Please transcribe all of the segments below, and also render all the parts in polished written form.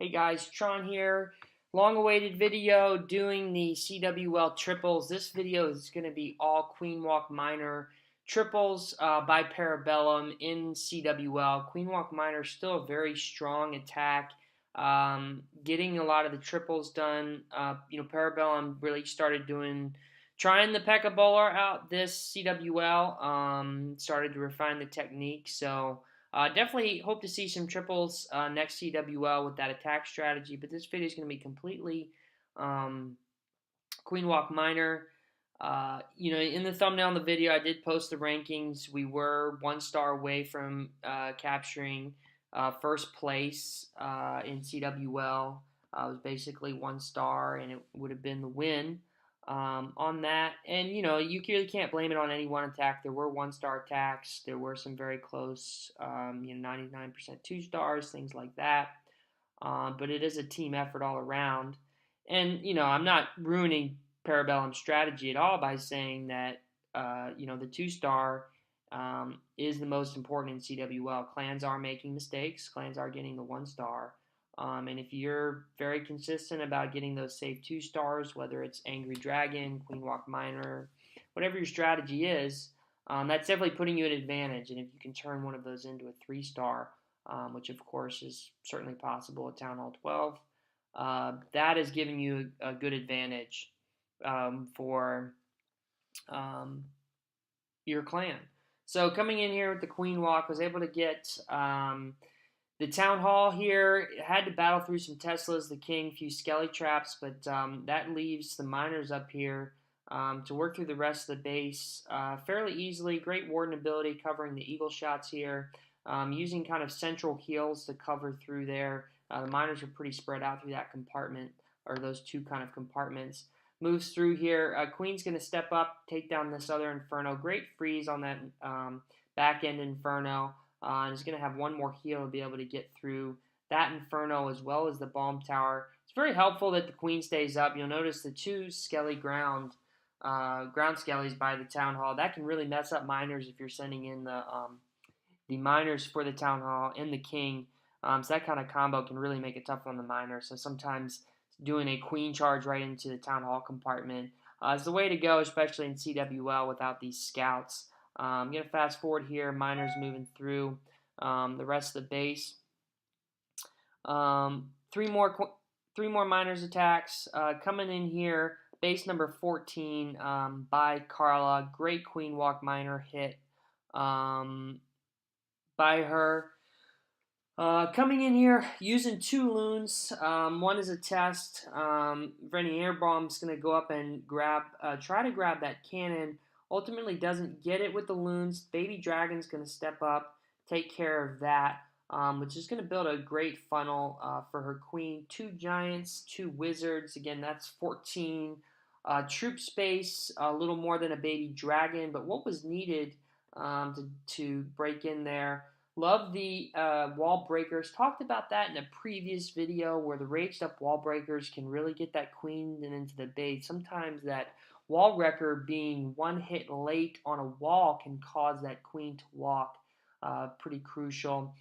Hey guys, Tron here. Long-awaited video doing the CWL triples. This video is going to be all Queen Walk Minor triples by Bellum in CWL. Queen Walk Minor still a very strong attack. Getting a lot of the triples done. Bellum really started trying the Pekka Bowler out this CWL. Started to refine the technique. So definitely hope to see some triples next CWL with that attack strategy, but this video is going to be completely Queen Walk Minor. In the thumbnail in the video, I did post the rankings. We were 1 star away from capturing first place in CWL. It was basically 1 star, and it would have been the win on that. And, you really can't blame it on any one attack. There were 1 star attacks. There were some very close, 99% 2 stars, things like that. But it is a team effort all around. And, I'm not ruining Parabellum's strategy at all by saying that, the 2 star is the most important in CWL. Clans are making mistakes. Clans are getting the 1 star. And if you're very consistent about getting those safe 2 stars, whether it's Angry Dragon, Queen Walk Minor, whatever your strategy is, that's definitely putting you at advantage. And if you can turn one of those into a 3 star, which of course is certainly possible at Town Hall 12, that is giving you a good advantage for your clan. So coming in here with the Queen Walk, was able to get the Town Hall here. Had to battle through some Teslas, the King, a few Skelly traps, but that leaves the Miners up here to work through the rest of the base fairly easily. Great Warden ability covering the Eagle shots here. Using kind of central heals to cover through there. The Miners are pretty spread out through that compartment, or those two kind of compartments. Moves through here. Queen's going to step up, take down this other Inferno. Great freeze on that back end Inferno. And is going to have one more heal to be able to get through that Inferno as well as the Bomb Tower. It's very helpful that the Queen stays up. You'll notice the two Skelly ground Skellies by the Town Hall. That can really mess up Miners if you're sending in the Miners for the Town Hall and the King. So that kind of combo can really make it tough on the Miners. So sometimes doing a Queen charge right into the Town Hall compartment is the way to go, especially in CWL without these scouts. I'm going to fast forward here. Miners moving through the rest of the base. Three more Miners attacks coming in here. Base number 14 by Carla. Great Queen Walk Miner hit by her. Coming in here using 2 loons. One is a test. Rennie Airbomb's going to go up and try to grab that cannon. Ultimately doesn't get it with the loons. Baby Dragon's going to step up, take care of that, which is going to build a great funnel for her queen. 2 giants, 2 wizards. Again, that's 14 troop space, a little more than a baby dragon. But what was needed to break in there? Love the wall breakers. Talked about that in a previous video where the raged up wall breakers can really get that queen into the base. Sometimes that wall wrecker being one hit late on a wall can cause that queen to walk. Pretty crucial.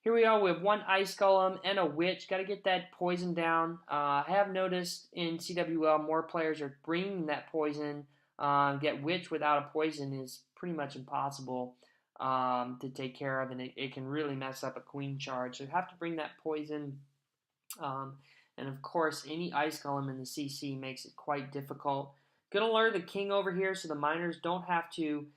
Here we are with 1 ice golem and a witch. Got to get that poison down. I have noticed in CWL more players are bringing that poison. Get witch without a poison is pretty much impossible to take care of, and it can really mess up a queen charge. So you have to bring that poison. And of course, any ice golem in the CC makes it quite difficult. Gonna lure the King over here so the Miners don't have to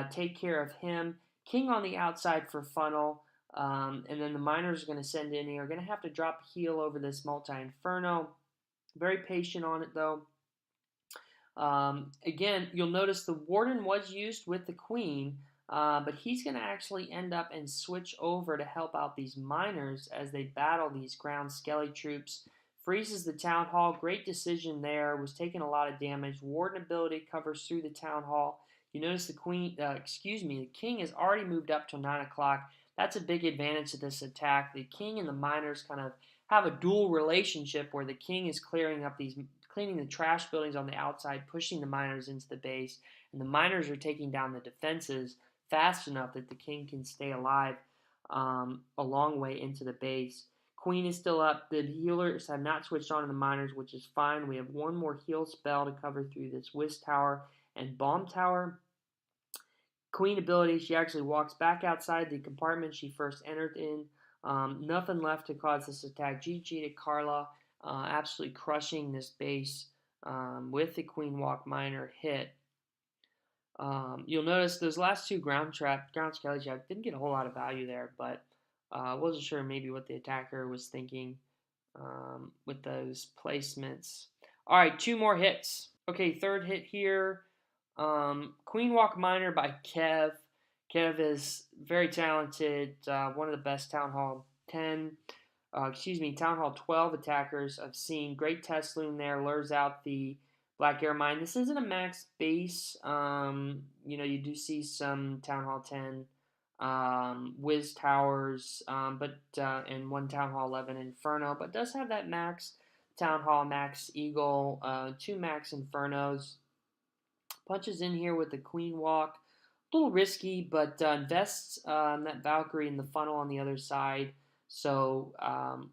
take care of him. King on the outside for funnel. And then the Miners are going to send in here. Are going to have to drop a heal over this multi-inferno. Very patient on it though. Again, you'll notice the Warden was used with the Queen, but he's going to actually end up and switch over to help out these Miners as they battle these ground Skelly troops. Freezes the Town Hall. Great decision there. Was taking a lot of damage. Warden ability covers through the Town Hall. You notice the the King has already moved up to 9 o'clock. That's a big advantage to this attack. The King and the Miners kind of have a dual relationship where the King is clearing the trash buildings on the outside, pushing the Miners into the base, and the Miners are taking down the defenses fast enough that the King can stay alive a long way into the base. Queen is still up. The healers have not switched on to the miners, which is fine. We have one more heal spell to cover through this Whisk Tower and Bomb Tower. Queen ability, she actually walks back outside the compartment she first entered in. Nothing left to cause this attack. GG to Carla, absolutely crushing this base with the Queen Walk Miner hit. You'll notice those last two ground skelly trap didn't get a whole lot of value there, but I wasn't sure maybe what the attacker was thinking with those placements. All right, two more hits. Okay, third hit here. Queen Walk Miner by Kev. Kev is very talented, one of the best Town Hall 12 attackers I've seen. Great test loom there, lures out the Black Air Mine. This isn't a max base. You do see some Town Hall 10 Wiz Towers, and one Town Hall 11 Inferno, but does have that max Town Hall, max Eagle, two max Infernos. Punches in here with the Queen Walk. A little risky, but invests that Valkyrie in the funnel on the other side. So,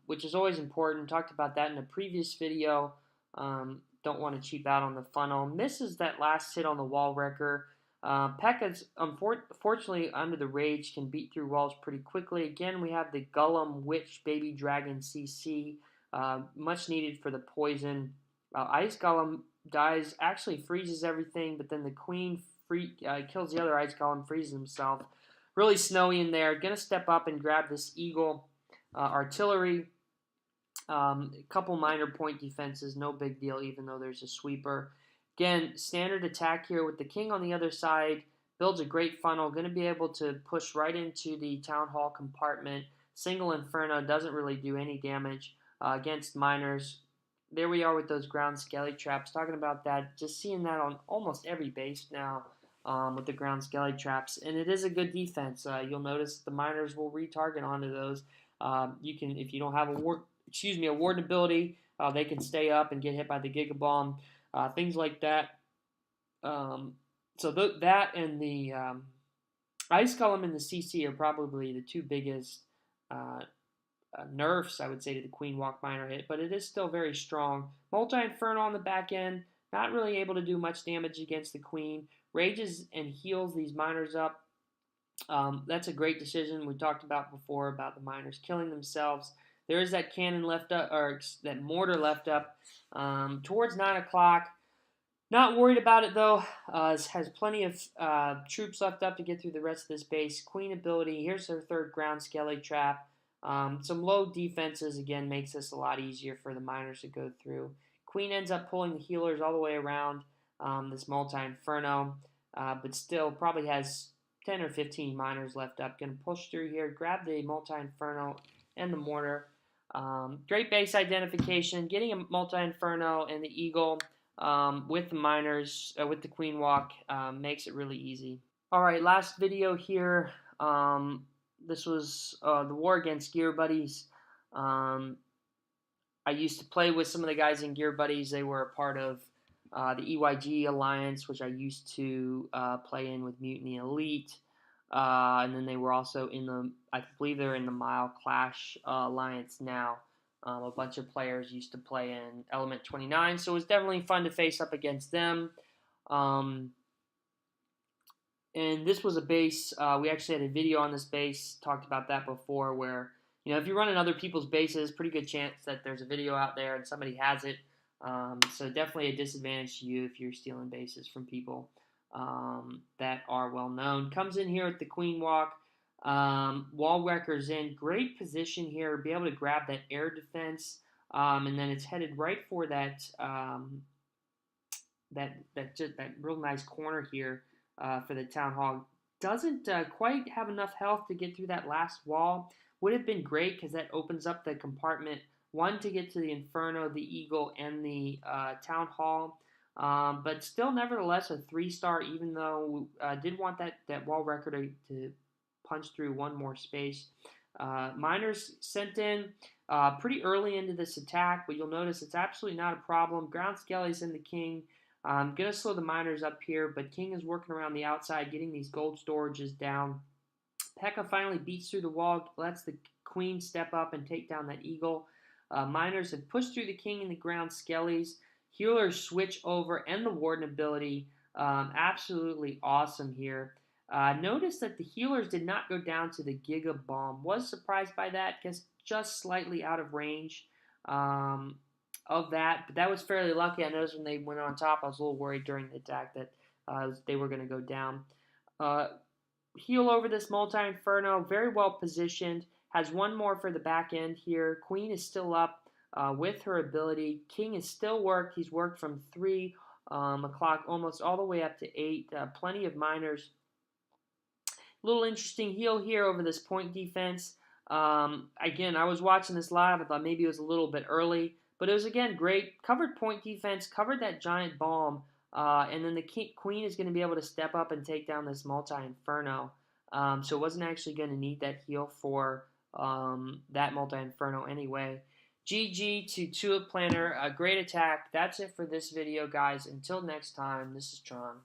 which is always important. Talked about that in a previous video. Don't want to cheap out on the funnel. Misses that last hit on the wall wrecker. P.E.K.K.A.'s unfortunately under the rage can beat through walls pretty quickly. Again, we have the Bellum Witch Baby Dragon CC, much needed for the poison. Ice Golem dies, actually freezes everything, but then the Queen kills the other Ice Golem, freezes himself. Really snowy in there. Gonna step up and grab this Eagle artillery. A couple minor point defenses, no big deal, even though there's a sweeper. Again, standard attack here with the King on the other side. Builds a great funnel. Going to be able to push right into the Town Hall compartment. Single Inferno doesn't really do any damage against miners. There we are with those ground skelly traps. Talking about that, just seeing that on almost every base now with the ground skelly traps. And it is a good defense. You'll notice the miners will retarget onto those. You can, if you don't have a warden ability, they can stay up and get hit by the Giga Bomb, things like that. That and the Ice Golem and the CC are probably the two biggest nerfs, I would say, to the Queen Walk Miner hit, but it is still very strong. Multi-Inferno on the back end, not really able to do much damage against the Queen. Rages and heals these miners up. That's a great decision we talked about before about the miners killing themselves. There is that cannon left up, or that mortar left up towards 9 o'clock. Not worried about it though. Has plenty of troops left up to get through the rest of this base. Queen ability. Here's her third ground skelly trap. Some low defenses again makes this a lot easier for the miners to go through. Queen ends up pulling the healers all the way around this multi-inferno, but still probably has 10 or 15 miners left up. Going to push through here, grab the multi-inferno and the mortar. Great base identification. Getting a multi-inferno and the eagle with the miners, with the Queen Walk, makes it really easy. All right, last video here. This was the war against Gear Buddies. I used to play with some of the guys in Gear Buddies. They were a part of the EYG Alliance, which I used to play in with Mutiny Elite. And then they were also in the, I believe they're in the Mile Clash Alliance now. A bunch of players used to play in Element 29, so it was definitely fun to face up against them. And this was a base, we actually had a video on this base, talked about that before, where, if you're running other people's bases, pretty good chance that there's a video out there and somebody has it. So definitely a disadvantage to you if you're stealing bases from people that are well known. Comes in here with the Queen Walk. Wall wrecker's in great position here, be able to grab that air defense, and then it's headed right for that real nice corner here for the Town Hall. Doesn't quite have enough health to get through that last wall. Would have been great because that opens up the compartment, one to get to the Inferno, the Eagle, and the Town Hall. But still, nevertheless, a 3-star, even though I did want that wall wrecker to punch through one more space. Miners sent in pretty early into this attack, but you'll notice it's absolutely not a problem. Ground Skellies and the King. Going to slow the miners up here, but King is working around the outside, getting these gold storages down. P.E.K.K.A. finally beats through the wall, lets the queen step up and take down that eagle. Miners have pushed through the king and the ground skellies. Healers switch over and the warden ability. Absolutely awesome here. Notice that the healers did not go down to the Giga Bomb. Was surprised by that, guess just slightly out of range of that, but that was fairly lucky. I noticed when they went on top, I was a little worried during the attack that they were going to go down. Uh, Heal over this multi-inferno, very well positioned. Has one more for the back end here. Queen is still up with her ability. King is still worked. He's worked from 3 o'clock almost all the way up to 8. Plenty of miners. Little interesting heal here over this point defense. Again, I was watching this live. I thought maybe it was a little bit early, but it was, again, great. Covered point defense, covered that giant bomb, and then the queen is going to be able to step up and take down this multi-inferno. So it wasn't actually going to need that heal for that multi-inferno anyway. GG to Tulip Planner. A great attack. That's it for this video, guys. Until next time, this is Tron.